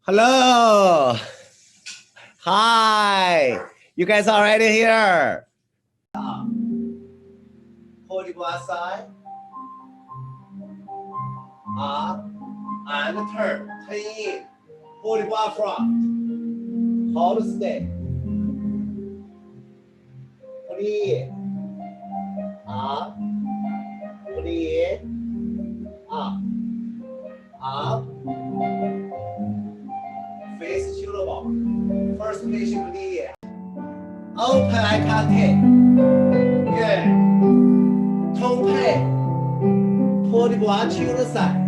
Hello. Hi. You guys already here? Hold it one side. Up and turn. Turn in. Hold it one front. Hold stay. Put it. Up. Put it. Up. Up. Face to the wall. First position, clear. Open eye contact. Good. Tone pay. Pull the ball to the side.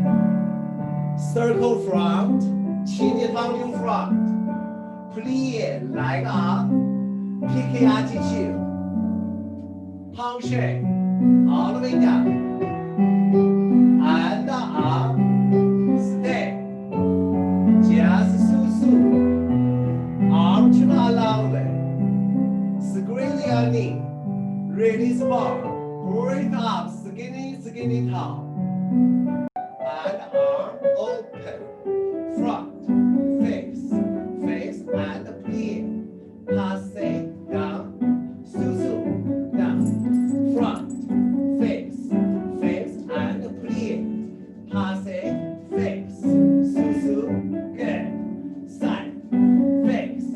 Circle front. Change it on your front. Clear. Leg up. PK attitude. Palm shape. All the way down. And up. Stay. Just arm to the allowance. Squeeze your knee. Release bar. Breathe up. Skinny top. And arm open. Front. Face. And plie. Passe. Down. Su. Down. Front. Face. And plie. Passe. Face. Su. Good. Side. Face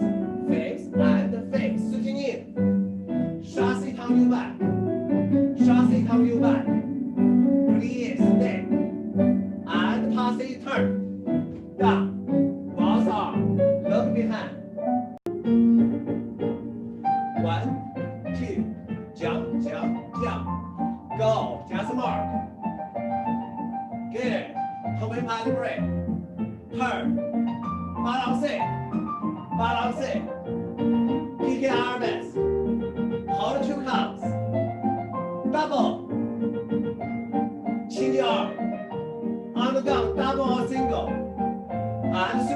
and face. Switching in. Chassis on your back. Please stay. And pass it turn. Down. Boss arm. Look behind. 1, 2. Jump. Go. Just mark. Good. Open body break. Turn. Balance. PK arms. Hold 2 counts. Double. Change arm. On the ground, double or single. And su.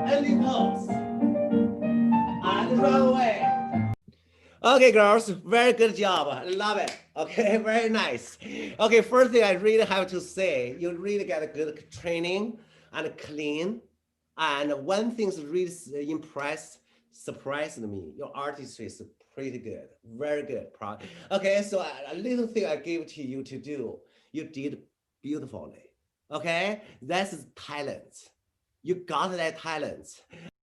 Ending pose. And run away. Okay, girls, very good job. I love it. Okay, very nice. Okay, first thing I really have to say, you really get a good training and clean. And one thing that really surprised me, your artistry is pretty good, very good. Okay, so a little thing I gave to you to do, you did beautifully. Okay, that's talent. You got that talent.